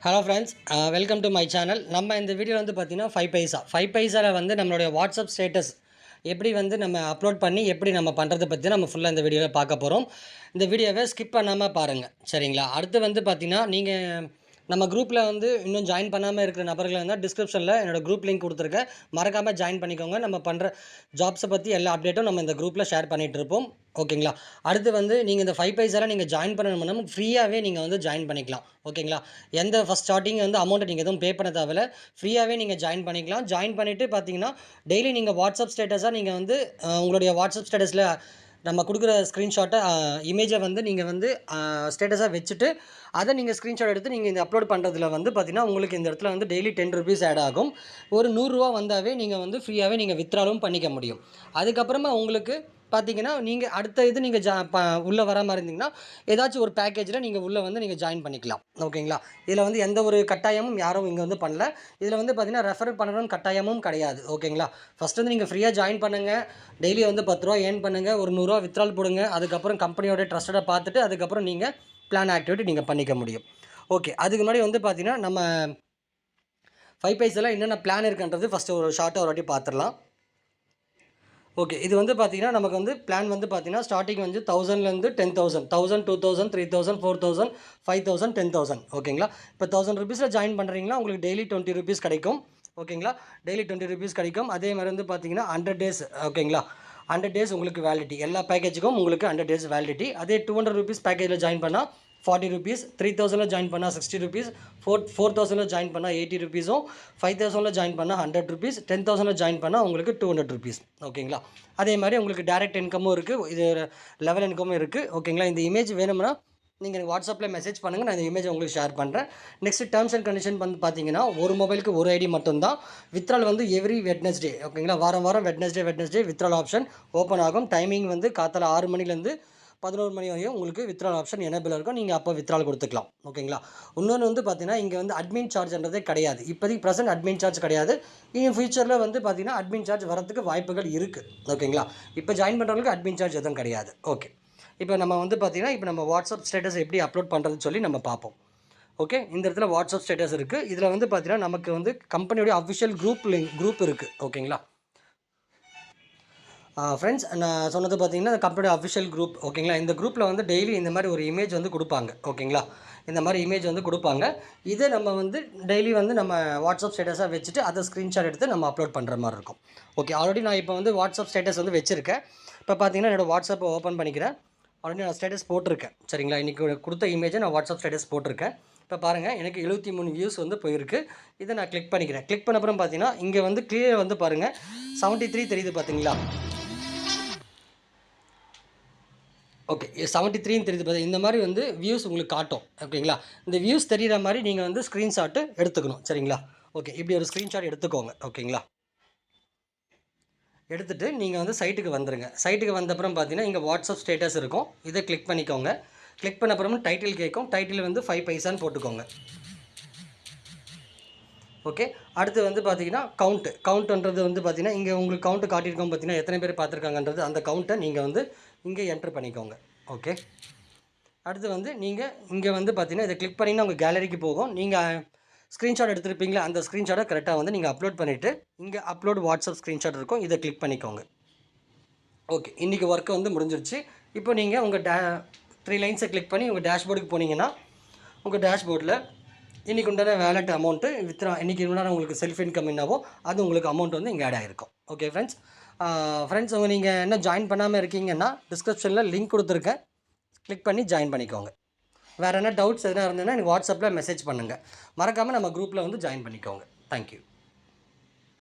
Hello friends, welcome to my channel. நம்ம இந்த வீடியோவில் வந்து பார்த்தீங்கன்னா 5 பைசாவில் வந்து நம்மளுடைய வாட்ஸ்அப் ஸ்டேட்டஸ் எப்படி வந்து நம்ம அப்லோட் பண்ணி எப்படி நம்ம பண்ணுறதை பற்றி நம்ம ஃபுல்லாக இந்த வீடியோவில் பார்க்க போகிறோம். இந்த வீடியோவை ஸ்கிப் பண்ணாமல் பாருங்கள், சரிங்களா? அடுத்து வந்து பார்த்தீங்கன்னா, நீங்கள் நம்ம குரூப்பில் வந்து இன்னும் ஜாயின் பண்ணாமல் இருக்கிற நபர்கள் இருந்தால் டிஸ்கிரிப்ஷனில் என்னோடய குரூப் லிங்க் கொடுத்துருக்கேன். மறக்காமல் ஜாயின் பண்ணிக்கோங்க. நம்ம பண்ணுற ஜாப்ஸை பற்றி எல்லா அப்டேட்டும் நம்ம இந்த குரூப்பில் ஷேர் பண்ணிகிட்டு இருப்போம், ஓகேங்களா? அடுத்து வந்து நீங்கள் இந்த 5 பைசாவில் நீங்கள் ஜாயின் பண்ணணும்னா ஃப்ரீயாகவே நீங்கள் வந்து ஜாயின் பண்ணிக்கலாம், ஓகேங்களா? எந்த ஃபஸ்ட் ஸ்டார்டிங் வந்து அமௌண்ட்டை நீங்கள் எதுவும் பே பண்ண தேவையில்ல. ஃப்ரீயாகவே நீங்கள் ஜாயின் பண்ணிக்கலாம். ஜாயின் பண்ணிவிட்டு பார்த்தீங்கன்னா, டெய்லி நீங்கள் வாட்ஸ்அப் ஸ்டேட்டஸாக நீங்கள் வந்து உங்களுடைய வாட்ஸ்அப் ஸ்டேட்டஸில் நம்ம கொடுக்குற ஸ்க்ரீன்ஷாட்டை இமேஜை வந்து நீங்கள் வந்து ஸ்டேட்டஸாக வச்சுட்டு அதை நீங்கள் ஸ்க்ரீன்ஷாட் எடுத்து நீங்கள் இந்த அப்லோட் பண்ணுறதுல வந்து பார்த்தீங்கன்னா, உங்களுக்கு இந்த இடத்துல வந்து டெய்லி 10 ருபீஸ் ஆட் ஆகும். ஒரு 100 ரூபா வந்தாவே நீங்கள் வந்து ஃப்ரீயாகவே நீங்கள் வித்ட்ராலும் பண்ணிக்க முடியும். அதுக்கப்புறமா உங்களுக்கு பார்த்தீங்கன்னா, நீங்கள் அடுத்த இது நீங்கள் உள்ளே வர மாதிரி இருந்தீங்கன்னா, ஏதாச்சும் ஒரு பேக்கேஜில் நீங்கள் உள்ளே வந்து நீங்கள் ஜாயின் பண்ணிக்கலாம், ஓகேங்களா? இதில் வந்து எந்த ஒரு கட்டாயமும் யாரும் இங்கே வந்து பண்ணல. இதில் வந்து பார்த்தீங்கன்னா, ரெஃபர் பண்ணணும்னு கட்டாயமும் கிடையாது, ஓகேங்களா? ஃபஸ்ட்டு வந்து நீங்கள் ஃப்ரீயாக ஜாயின் பண்ணுங்கள். டெய்லி வந்து 10 ரூபா ஏர்ன் பண்ணுங்கள். ஒரு 100 ரூபா வித்ட்ரால் போடுங்க. அதுக்கப்புறம் கம்பெனியோட ட்ரஸ்டடாக பார்த்துட்டு அதுக்கப்புறம் நீங்கள் பிளான் ஆக்டிவிட்டி நீங்கள் பண்ணிக்க முடியும். ஓகே, அதுக்கு முன்னாடி வந்து பார்த்தீங்கன்னா, நம்ம 5 பைசால என்னென்ன பிளான் இருக்குன்றது ஃபஸ்ட்டு ஒரு ஷார்ட்டாக ஒரு வாட்டி பார்த்துடலாம். ஓகே, இது வந்து பார்த்தீங்கன்னா, நமக்கு வந்து பிளான் வந்து பார்த்தீங்கன்னா, ஸ்டார்டிங் வந்து 1000லேருந்து 10,000, 1000, 2000, 3000, 4000, 5000, 10,000, ஓகேங்களா? இப்போ 1000 ருபீஸில் ஜாயின் பண்ணுறீங்கன்னா உங்களுக்கு டெய்லி 20 ருபீஸ் கிடைக்கும், ஓகேங்களா? டெய்லி 20 ருபீஸ் கிடைக்கும். அதே மாதிரி வந்து பார்த்தீங்கன்னா 100 டேஸ், ஓகேங்களா? 100 டேஸ் உங்களுக்கு வேலிடிட்டி. எல்லா பேக்கேஜுக்கும் உங்களுக்கு 100 டேஸ் வேலிடிட்டி. அதே 200 ருபீஸ் பேக்கேஜில் ஜாயின் பண்ணால் 40 ருபீஸ், 3000ல் ஜாயின் பண்ணால் 60 ருபீஸ், 4000ல் ஜாயின் பண்ணால் 80 ருபீஸும், 5000ல் ஜாயின் பண்ணால் 100 ருபீஸ், 10,000ல் ஜாயின் பண்ணால் உங்களுக்கு 200 ருபீஸ், ஓகேங்களா? அதே மாதிரி உங்களுக்கு டைரக்ட் இன்கமும் இருக்குது, இது லெவல் இன்கமும் இருக்குது, ஓகேங்களா? இந்த இமேஜ் வேணும்னா நீங்கள் எனக்கு வாட்ஸ்அப்பில் மெசேஜ் பண்ணுங்கள், நான் இந்த இமேஜை உங்களுக்கு ஷேர் பண்ணுறேன். நெக்ஸ்ட் டேர்ம்ஸ் அண்ட் கண்டிஷன் வந்து பார்த்தீங்கன்னா, ஒரு மொபைலுக்கு ஒரு ஐடி மட்டும்தான். வித்ட்ரால் வந்து எவ்ரி வெட்னஸ்டே, ஓகேங்களா? வாரம் வெட்னஸ்டே வித்ட்ரால் ஆப்ஷன் ஓப்பன் ஆகும். டைமிங் வந்து காத்தால 6 மணிலேருந்து 11 மணி வரையும் உங்களுக்கு வித்ட்ரால் ஆப்ஷன் எனேபிள் இருக்கும். நீங்கள் அப்போ வித்ட்ரால் கொடுத்துக்கலாம், ஓகேங்களா? இன்னொன்று வந்து பார்த்தீங்கன்னா, இங்கே வந்து அட்மின் சார்ஜ்ன்றதே கிடையாது. இப்போதைக்கு ப்ரெசென்ட் அட்மின் சார்ஜ் கிடையாது. இன் ஃபியூச்சரில் வந்து பார்த்தீங்கன்னா அட்மின் சார்ஜ் வரதுக்கு வாய்ப்புகள் இருக்குது, ஓகேங்களா? இப்போ ஜாயின் பண்ணுறவங்களுக்கு அட்மின் சார்ஜ் எதுவும் கிடையாது. ஓகே, இப்போ நம்ம வந்து பார்த்தீங்கன்னா, இப்போ நம்ம வாட்ஸ்அப் ஸ்டேட்டஸ் எப்படி அப்லோட் பண்ணுறதுன்னு சொல்லி நம்ம பார்ப்போம். ஓகே, இந்த இடத்துல வாட்ஸ்அப் ஸ்டேட்டஸ் இருக்குது. இதில் வந்து பார்த்தீங்கன்னா, நமக்கு வந்து கம்பெனியோடைய அஃபிஷியல் குரூப் இருக்குது, ஓகேங்களா? ஃப்ரெண்ட்ஸ், நான் சொன்னது பார்த்தீங்கன்னா, கம்பெனியோட அஃபிஷியல் குரூப், ஓகேங்களா? இந்த குரூப்பில் வந்து டெய்லி இந்த மாதிரி ஒரு இமேஜ் வந்து கொடுப்பாங்க, ஓகேங்களா? இந்த மாதிரி இமேஜ் வந்து கொடுப்பாங்க. இதை நம்ம வந்து டெய்லி வந்து நம்ம வாட்ஸ்அப் ஸ்டேட்டஸாக வச்சுட்டு அதை ஸ்க்ரீன்ஷாட் எடுத்து நம்ம அப்லோட் பண்ணுற மாதிரி இருக்கும். ஓகே, ஆல்ரெடி நான் இப்போ வந்து வாட்ஸ்அப் ஸ்டேட்டஸ் வந்து வச்சுருக்கேன். இப்போ பார்த்தீங்கன்னா, என்னோடய வாட்ஸ்அப்பை ஓப்பன் பண்ணிக்கிறேன். ஆல்ரெடி நான் ஸ்டேட்டஸ் போட்டிருக்கேன், சரிங்களா? இன்றைக்கி கொடுத்த இமேஜை நான் வாட்ஸ்அப் ஸ்டேட்டஸ் போட்டிருக்கேன். இப்போ பாருங்கள், எனக்கு 73 வியூஸ் வந்து போயிருக்கு. இதை நான் கிளிக் பண்ணிக்கிறேன். கிளிக் பண்ண அப்புறம் பார்த்தீங்கன்னா, இங்கே வந்து கிளியர் வந்து பாருங்கள் 73 தெரியுது, பார்த்தீங்களா? ஓகே, 73ன்னு தெரியுது பார்த்தா, இந்த மாதிரி வந்து வியூஸ் உங்களுக்கு காட்டும், ஓகேங்களா? இந்த வியூஸ் தெரிகிற மாதிரி நீங்கள் வந்து ஸ்க்ரீன்ஷாட்டு எடுத்துக்கணும், சரிங்களா? ஓகே, இப்படி ஒரு ஸ்க்ரீன்ஷாட் எடுத்துக்கோங்க, ஓகேங்களா? எடுத்துகிட்டு நீங்கள் வந்து சைட்டுக்கு வந்துடுங்க. சைட்டுக்கு வந்த அப்புறம் பார்த்தீங்கன்னா, இங்கே வாட்ஸ்அப் ஸ்டேட்டஸ் இருக்கும். இதை கிளிக் பண்ணிக்கோங்க. கிளிக் பண்ண அப்புறமா டைட்டில் கேட்கும். டைட்டில் வந்து 5 பைசான்னு போட்டுக்கோங்க. ஓகே, அடுத்து வந்து பார்த்தீங்கன்னா கவுண்ட்டுன்றது வந்து பார்த்தீங்கன்னா, இங்கே உங்களுக்கு கவுண்ட்டு காட்டியிருக்கோம் பார்த்தீங்கன்னா, எத்தனை பேர் பார்த்துருக்காங்கன்றது அந்த கவுண்ட்டை நீங்கள் வந்து இங்கே என்ட்ரு பண்ணிக்கோங்க. ஓகே, அடுத்து வந்து நீங்கள் இங்கே வந்து பார்த்தீங்கன்னா, இதை கிளிக் பண்ணிங்கன்னா உங்கள் கேலரிக்கு போகும். நீங்கள் ஸ்க்ரீன்ஷாட் எடுத்துருப்பீங்களா, அந்த ஸ்க்ரீன்ஷாட்டை கரெக்டாக வந்து நீங்கள் அப்லோட் பண்ணிவிட்டு இங்கே அப்லோட் வாட்ஸ்அப் ஸ்க்ரீன்ஷாட் இருக்கும், இதை கிளிக் பண்ணிக்கோங்க. ஓகே, இன்றைக்கி ஒர்க்கு வந்து முடிஞ்சிருச்சு. இப்போ நீங்கள் உங்கள் 3 லைன்ஸை கிளிக் பண்ணி உங்கள் டேஷ்போர்டுக்கு போனீங்கன்னா, உங்கள் டேஷ்போர்டில் இன்றைக்கி உண்டான வேலட் அமௌண்ட்டு இன்றைக்கி உண்டான உங்களுக்கு செல்ஃப் இன்கம் என்னவோ அது உங்களுக்கு அமௌண்ட் வந்து இங்கே ஆட் ஆகிருக்கும். ஓகே ஃப்ரெண்ட்ஸ், நீங்கள் என்ன ஜாயின் பண்ணாமல் இருக்கீங்கன்னா டிஸ்கிரிப்ஷனில் லிங்க் கொடுத்துருக்கேன், கிளிக் பண்ணி ஜாயின் பண்ணிக்கோங்க. வேறு என்ன டவுட்ஸ் எதுனா இருந்ததுன்னா எனக்கு வாட்ஸ்அப்பில் மெசேஜ் பண்ணுங்கள். மறக்காமல் நம்ம குரூப்பில் வந்து ஜாயின் பண்ணிக்கோங்க. தேங்க்யூ.